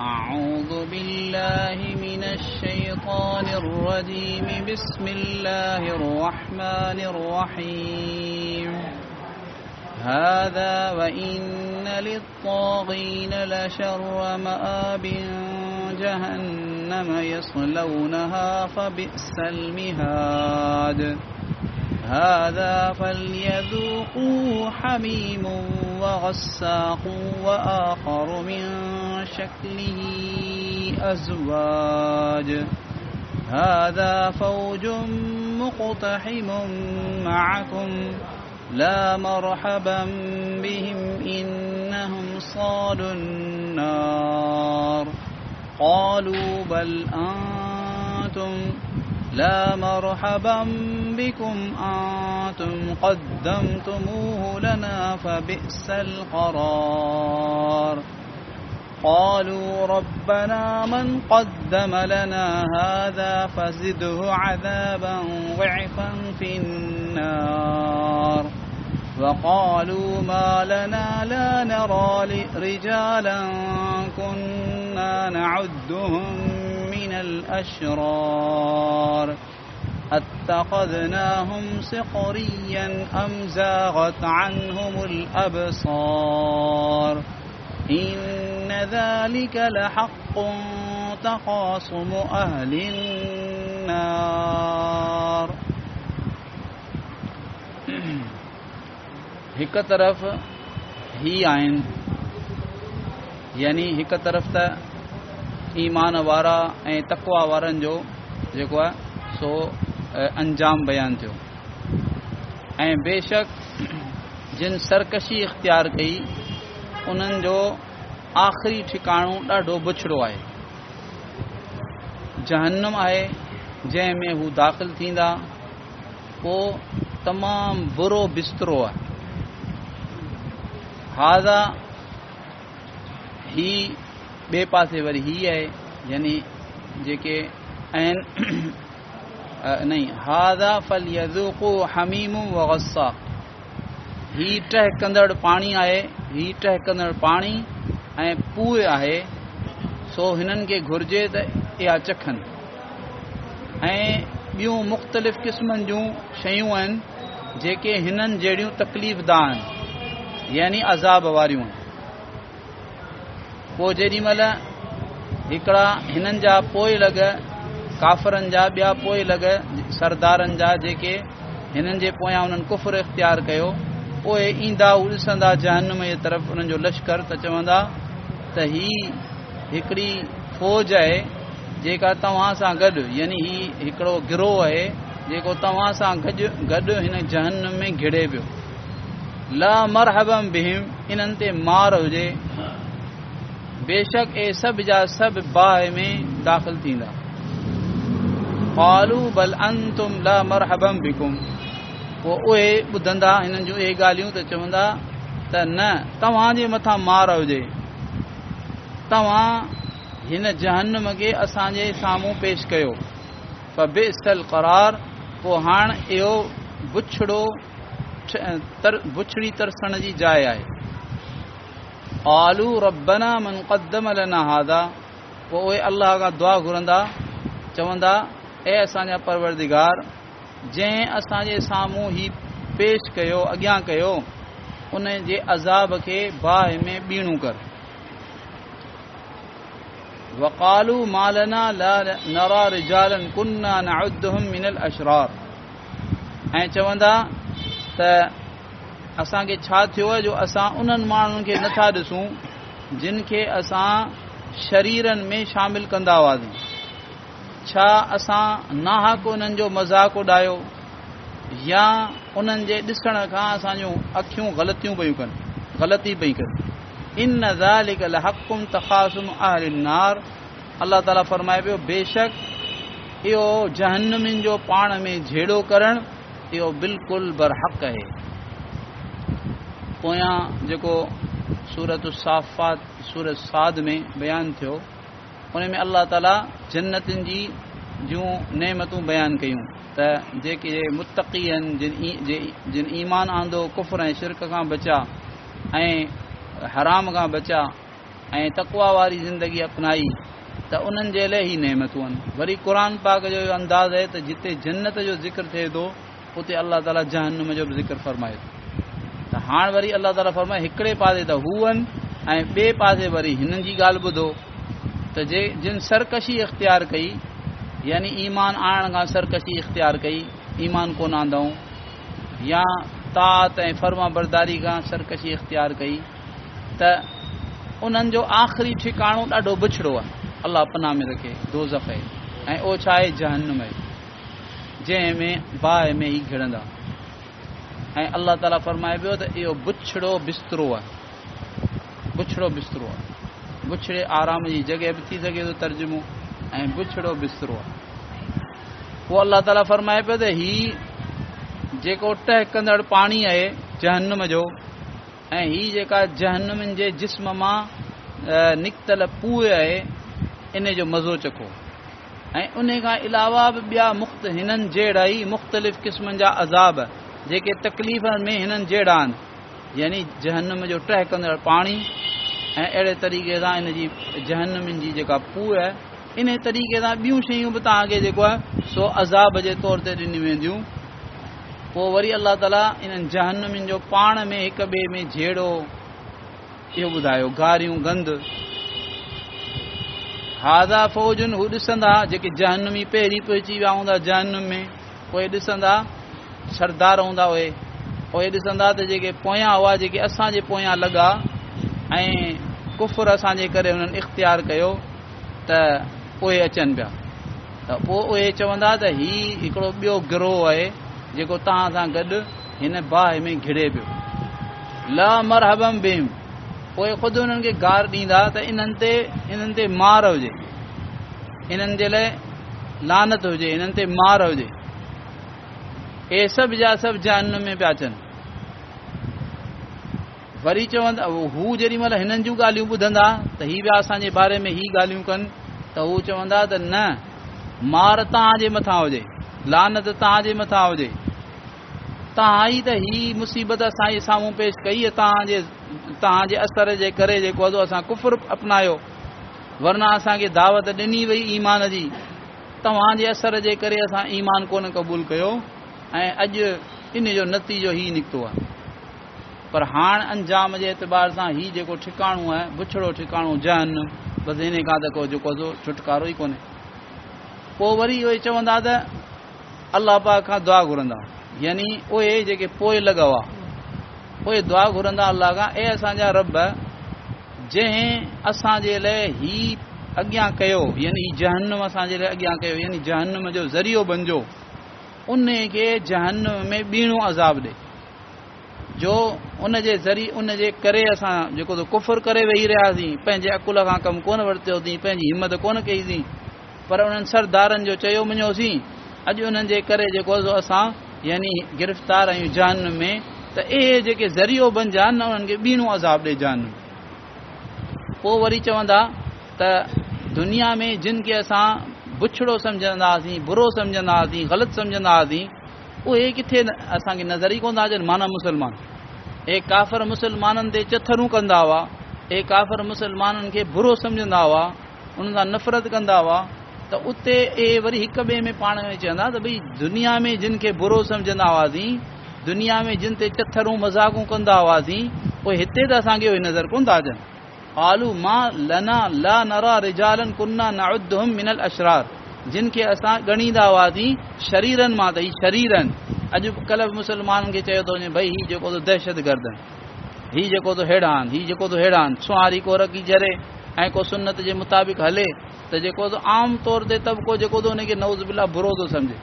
أعوذ بالله من الشيطان الرجيم بسم الله الرحمن الرحيم هذا وإن للطاغين لشر مآب جهنم يصلونها فبئس المهاد هذا فليذوقوه حميم وغساق وآخر من شكله أزواج هذا فوج مقتحم معكم لا مرحبا بهم إنهم صالوا النار قالوا بل أنتم لا مرحبا بكم أنتم قدمتموه لنا فبئس القرار قالوا ربنا من قدم لنا هذا فزده عذابا ضعفا في النار وقالوا ما لنا لا نرى رجالا كنا نعدهم من الأشرار اتخذناهم سخريا أم زاغت عنهم الأبصار إن ذلك لحق تخاصم أهل النار हिक तरफ़ ही आहिनि यानी हिक तरफ़ त ईमान वारा ऐं तक़वा वारनि जो जेको आहे सो अंजाम बयान थियो ऐं बेशक जिन सरकशी इख्तियार कई उन्हनि जो आख़िरी ठिकाणो ॾाढो बुछड़ो आहे जहन्नम आहे जंहिं में हू दाख़िल थींदा पोइ तमामु बुरो बिस्तरो आहे हाज़ा ही ॿिए पासे वरी ही आहे यानी जेके आहिनि नहीं हाज़ा फलयज़ूक़ू हमीम व गस्साक़ ही टहिकंदड़ पाणी आहे ही टहिकंदड़ पाणी ऐं पूए आहे सो हिननि खे घुर्जे त इहा चखनि ऐं ॿियूं मुख़्तलिफ़ क़िस्मनि जूं शयूं आहिनि जेके हिननि जहिड़ियूं तकलीफ़दा आहिनि यानी अज़ाब वारियूं आहिनि पोइ जेॾी महिल हिकिड़ा हिननि जा पोइ लॻ काफ़रनि जा ॿिया पोइ लॻ सरदारनि जा जेके हिननि जे पोयां उन्हनि कुफ़्र इख्तियार कयो पोइ ईंदा हू ॾिसंदा जहन्नम जे तरफ़ उन्हनि जो लश्कर त चवंदा त ही हिकिड़ी फ़ौज आहे जेका तव्हां सां गॾु यानी ही हिकिड़ो गिरोह आहे जेको तव्हां सां गॾु हिन जहन्नम में घिड़े पियो ला मरहबम बिहिम इन्हनि ते मार हुजे बेशक ए सभु जा सभु बाहि में दाख़िल थींदा क़ालू बल अंतुम ला मरहबम बिकुम पोइ उहे ॿुधंदा हिननि जूं इहे ॻाल्हियूं त चवंदा त न तव्हांजे मथां मार हुजे तव्हां हिन जहन्नम खे असांजे साम्हूं पेश कयो फबिअसल क़रार पोइ हाणे इहो बुछड़ी तरसण जी जाइ आहे क़ालू रब्बना मन क़द्दम लना हाज़ा पोइ उहे अल्लाह खां दुआ घुरंदा चवंदा ए असांजा परवरदिगार जंहिं असांजे साम्हूं ही पेश कयो अॻियां कयो उन जे अज़ाब खे बाहि में ॿीणू कर वक़ालू मालना ला नरा रिजालन कुन्ना नअद्दुहुम मिनल अशरार ऐं चवंदा त असांखे छा थियो आहे जो असां उन्हनि माण्हुनि खे नथा ॾिसूं जिन खे असां शरीरनि में शामिल कंदा हुआसीं छा असां नाहक उन्हनि जो मज़ाक़ उॾायो या उन्हनि जे ॾिसण खां असांजूं अखियूं ग़लती पई कनि इन ज़ालिक लहक़्क़ुम तख़ासुम अहलिन नार अल्लाह ताला फरमाए पियो बेशक इहो जहन्नमिन जो पाण में झेड़ो करणु इहो बिल्कुलु बरहक़ आहे पोयां जेको सूरत साफ़ात सूरत साद में बयानु थियो उन में अल्लाह ताला जन्नतिन जी जूं नेमतूं बयानु कयूं त जेके मुत्तक़ी आहिनि जिन ईमान आंदो कुफ़्र ऐं शिरक खां बचा ऐं हराम खां बचा ऐं तक़वा वारी ज़िंदगी अपनाई त उन्हनि जे लाइ ई नेमतूं आहिनि। वरी क़ुर पाक जो इहो अंदाज़ आहे त जिते जन्नत जो ज़िक्र थिए थो उते अल्लाह ताला जहन्नुम जो बि ज़िक्र फरमाए थो। त हाणे वरी अल्लाह ताला फरमाए हिकिड़े पासे त हू आहिनि ऐं ॿिए पासे वरी हिननि जी ॻाल्हि ॿुधो त जिन सरकशी इख़्तियार कई, यानी ईमान आणण खां सरकशी इख़्तियार कई, ईमान कोन आंदऊं, या तात ऐं फर्मा बरदारी खां सरकशी इख़्तियार कई, त उन्हनि जो आख़िरी ठिकाणो ॾाढो बुछड़ो आहे। अल्लाह पनाह में रखे दोज़ख आहे, ऐं उहो छा आहे? जहन्नुम आहे, जंहिंमें बाहि में ई घिड़ंदा। ऐं अल्लाह ताला फरमाए पियो त इहो बुछड़ो बिस्तरो आहे, बुछड़ो बिस्तरो आहे। बुछड़े आराम जी जॻह बि थी सघे थो तर्जुमो, ऐं बुछड़ो बिस्तरो आहे। पोइ अल्लाह ताला फरमाए पियो त हीउ जेको टहिकंदड़ पाणी आहे जहन्नुम जो, ऐं हीअ जेका जहन्नुमनि जे जिस्म मां निकितल पूए आहे, इन जो मज़ो चखो। ऐं उन खां अलावा बि ॿिया हिननि जहिड़ा ई मुख़्तलिफ़ क़िस्मनि जा अज़ाब जेके तकलीफ़नि में हिननि जहिड़ा आहिनि, यानी जहन्नुम जो टहिकंदड़ पाणी, ऐं अहिड़े तरीक़े सां इन जी जहन्नुमनि जी जेका पूए आहे, इन तरीक़े सां ॿियूं शयूं बि तव्हांखे जेको आहे सो अज़ाब जे तौर ते ॾिनियूं वेंदियूं। पोइ वरी अल्लाह ताला इन्हनि जहन्नुमनि जो पाण में हिक ॿिए में जहिड़ो इहो ॿुधायो, गारियूं गंद। हाज़ा फ़ौजुन, हू ॾिसंदा जेके जहन्नुमी पहिरीं पहुची विया हूंदा जहन्नुम में, उहे ॾिसंदा सरदार हूंदा, उहे ॾिसंदा त जेके पोयां हुआ, जेके असांजे पोयां लॻा ऐं कुफ़र असांजे करे हुननि इख़्तियार कयो, त उहे अचनि पिया। त पोइ उहे चवंदा त हीउ हिकिड़ो ॿियो गिरोह आहे जेको तव्हां सां गॾु हिन बाहि में घिड़े पियो। ला मरहबम बिहिम, पोइ ख़ुदि हुननि खे गार ॾींदा त इन्हनि ते मार हुजे, इन्हनि जे लाइ लानत हुजे, इन्हनि ते मार हुजे। इहे सभु जा सभु जहन्नुम में पिया अचनि। वरी चवंदा, हू जेॾी महिल हिननि जूं ॻाल्हियूं ॿुधंदा त हीअ ॿिया असांजे बारे में ही ॻाल्हियूं कनि, त हू चवंदा त न, मार तव्हांजे मथां हुजे, लानत तव्हांजे मथां हुजे, तव्हां ई त ही मुसीबत असांजे साम्हूं पेश कई आहे, तव्हांजे असर जे करे जेको आहे असां कुफ़र अपनायो, वरना असांखे दावत ॾिनी वई ईमान जी, तव्हांजे असर जे करे असां ईमान कोन क़बूल कयो, ऐं अॼु इन जो नतीजो ही निकितो आहे। पर हाणे अंजाम जे एतबार सां ही जेको ठिकाणो आहे, बुछड़ो ठिकाणो जहन्नुम, बसि इन खां त को जेको छुटकारो ई कोन्हे। पोइ वरी उहे चवंदा त अल्लाह पाक खां दुआ घुरंदा, यानी उहे जेके पोइ लॻा हुआ, उहे दुआ घुरंदा अल्लाह खां, ए असांजा रब, जंहिं असांजे लाइ ही अॻियां कयो, यानी जहन्नुम असांजे लाइ अॻियां कयो, यानी जहन्नुम जो ज़रियो बणिजो, उन खे जहन्नुम में ॿीणो अज़ाब ॾे, जो उन जे करे असां जेको कुफ़र करे वेही रहियासीं, पंहिंजे अकुल खां कमु कोन वरितोसीं, पंहिंजी हिमत कोन कईसीं, पर उन्हनि सरदारनि जो चयो मञियोसीं, अॼु उन्हनि जे करे जेको असां यानी गिरफ़्तार आहियूं जहन्नुम में, त इहे जेके ज़रियो बणिजा न, उन्हनि खे ॿीणो अज़ाब ॾे जहन्नुम। पोइ वरी चवंदा त दुनिया में जिन खे असां बुछड़ो सम्झंदा हुआसीं, बुरो सम्झंदा हुआसीं, ग़लति सम्झंदा हुआसीं, उहे किथे असांखे नज़र ई कोन था अचनि। माना मुस्लमान, हे काफ़िर मुस्लमाननि ते चथरूं कंदा हुआ, हे काफ़िर मुस्लमाननि खे बुरो सम्झंदा हुआ, उन्हनि सां नफ़रत कंदा हुआ, त उते वरी हिक ॿिए में पाण में चवंदा त भई दुनिया में जिन खे बुरो सम्झंदा हुआसीं, दुनिया में जिन ते चथरूं मज़ाक़ूं कंदा हुआसीं, उहे हिते त असांखे उहे नज़र कोन था अचनि। आलू मां लना ला नरा रिजालन कुन्ना नउद्दुहुम मिनल अशरार, जिन खे असां ॻणींदा हुआसीं शरीरनि मां, त ही शरीरनि। अॼुकल्ह मुस्लमाननि खे चयो थो वञे भई हीउ जेको दहशत गर्द, हीउ जेको हेड़ान, हीउ जेको हेड़ान, सुहारी को रखी जरे ऐं को सुन्नत जे मुताबिक़ हले, त जेको आम तौर ते तबिको जेको हुनखे नऊज़ बिल्लाह बुरो थो सम्झे।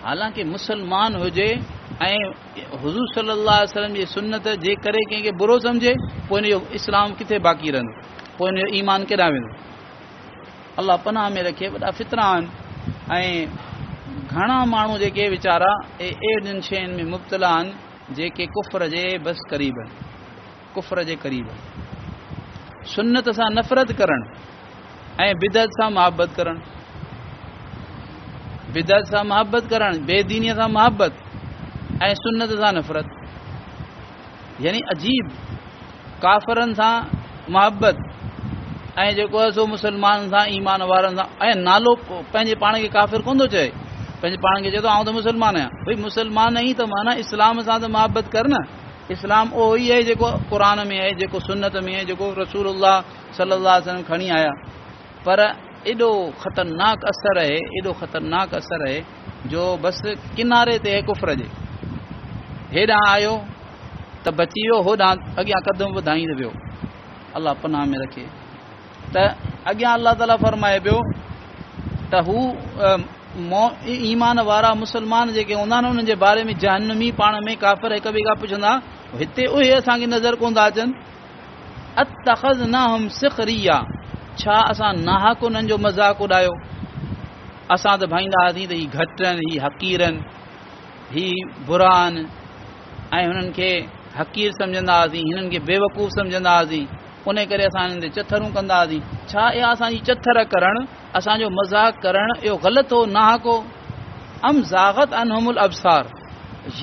हालांकि मुस्लमान हुजे ऐं हुज़ूर सल्लल्लाहु अलैहि वसल्लम जी सुन्नत जे करे कंहिंखे बुरो सम्झे, पोइ हिन जो इस्लाम किथे बाक़ी रहंदो, पोइ हिन जो ईमान केॾांहुं वेंदो। अल्लाह पनाह में रखे। वॾा फितरा आहिनि ऐं घणा माण्हू जेके वीचारा अहिड़ियुनि शयुनि में मुब्तला आहिनि जेके कुफ़र जे बस क़रीब आहिनि, कुफ़र जे क़रीब आहिनि। सुन्नत सां नफ़रत करणु ऐं बिदअत सां मुहबत करणु, बिदअत सां मुहबत करणु, बेदीनीअ सां मुहबत ऐं सुन्नत सां नफ़रत, यानी अजीब काफ़रनि सां मोहब्बत ऐं जेको आहे सो मुस्लमान सां ईमान वारनि सां ऐं नालो पंहिंजे पाण खे काफ़िर कोन थो चए पंहिंजे पाण खे चए थो आउं त मुस्लमान आहियां भई मुस्लमान आहीं त माना इस्लाम सां त मोहब्बत कर न इस्लाम उहो ई आहे जेको क़ुर में आहे जेको सुन्नत में आहे जेको रसूलुल्लाह सल्लल्लाहु अलैहि वसल्लम खणी आया पर एॾो ख़तरनाक असर आहे एॾो ख़तरनाक असर आहे जो बसि किनारे ते आहे कुफ्र जे हेॾां आयो त बची वियो होॾां अॻियां क़दम वधाईंदो वियो अलाह पनाह में रखे त अॻियां अलाह ताला फरमाए पियो त हू ईमान वारा मुस्लमान जेके हूंदा आहिनि उन्हनि जे बारे में जहन्नमी पाण में काफ़िर हिक ॿिए खां पुछंदा हिते उहे असांखे नज़र कोन था अचनि अतख़ज़नाहुम सिख़रिया छा असां नाहक उन्हनि जो मज़ाक़ उॾायो असां त भाईंदा हुआसीं त हीअ घटि आहिनि हीअ हक़ीर आहिनि हीअ बुरा आहिनि ऐं हुननि खे हक़ीर सम्झंदा हुआसीं हिननि खे बेवकूफ़ सम्झंदा हुआसीं उन करे असां हिननि ते चथरूं कंदा हुआसीं छा इहा असांजी चथर करणु असांजो मज़ाक़ करणु इहो ग़लति हो नाहक हो अम ज़ाग़त अनहुमुल अबसार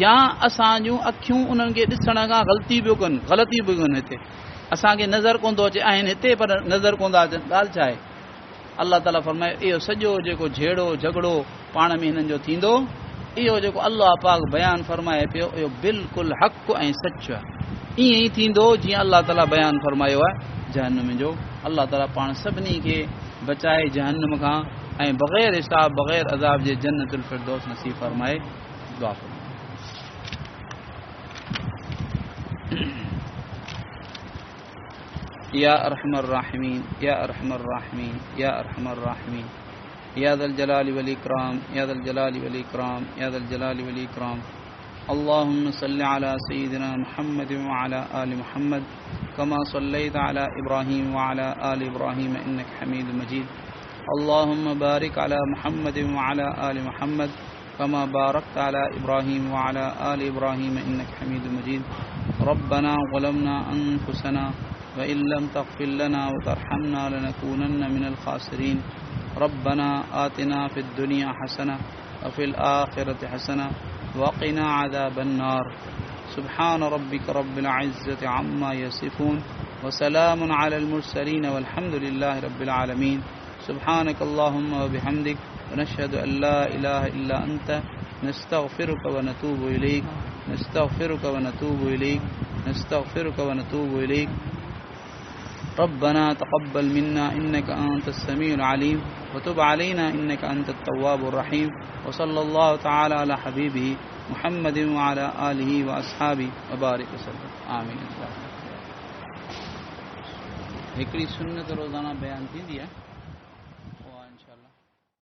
या असांजूं अखियूं उन्हनि खे ॾिसण खां ग़लती पियो कनि हिते असांखे नज़र कोन थो अचे आहिनि हिते पर नज़र कोन था अचनि ॻाल्हि छा आहे अल्लाह ताला फरमाए इहो सॼो जेको झेड़ो झगड़ो पाण में हिननि जो थींदो इहो जेको अल्लाह पाक बयानु फरमाए पियो इहो बिल्कुलु हक़ ऐं सच आहे ईअं ई थींदो जीअं अल्लाह ताला बयानु फरमायो आहे जहन्नम जो अल्लाह ताला पाण सभिनी खे बचाए जहन्नम खां ऐं बग़ैर हिसाब बग़ैर अज़ाब जे जन्नतुल फिरदौस नसीब फरमाए दुआ फरमाए या अरहमर राहिमीन या अरहमर राहिमीन या अरहमर राहिमीन या ज़ल जलाली वल इकराम या ज़ल जलाली वल इकराम या ज़ल जलाली वल इकराम अल्लाहुम्मा सल्लि अला सय्यिदिना मुहम्मद व अला आलि मुहम्मद कमा सल्लैता अला इब्राहीम व अला आलि इब्राहीम इन्नका हमीदुम मजीद अल्लाहुम्मा बारिक अला मुहम्मद व अला आलि मुहम्मद कमा बारकता अला इब्राहीम व अला आलि इब्राहीम इन्नका हमीदुम मजीद रब्बना ज़लमना अनफुसना وإن لم تغفر لنا وترحمنا لنكونن من الخاسرين ربنا آتنا في الدنيا حسنة وفي الآخرة حسنة وقنا عذاب النار سبحان ربك رب العزة عما يصفون وسلام على المرسلين والحمد لله رب العالمين سبحانك اللهم وبحمدك ونشهد أن لا إله إلا أنت نستغفرك ونتوب إليك نستغفرك ونتوب إليك نستغفرك ونتوب إليك ربنا تقبل منا إنك أنت السميع العليم وتب علينا إنك أنت التواب الرحيم وصلى الله تعالى على حبيبه محمد وعلى آله وأصحابه وبارك وسلم آمين हिकिड़ी सुन्नत रोज़ाना बयान थींदी आहे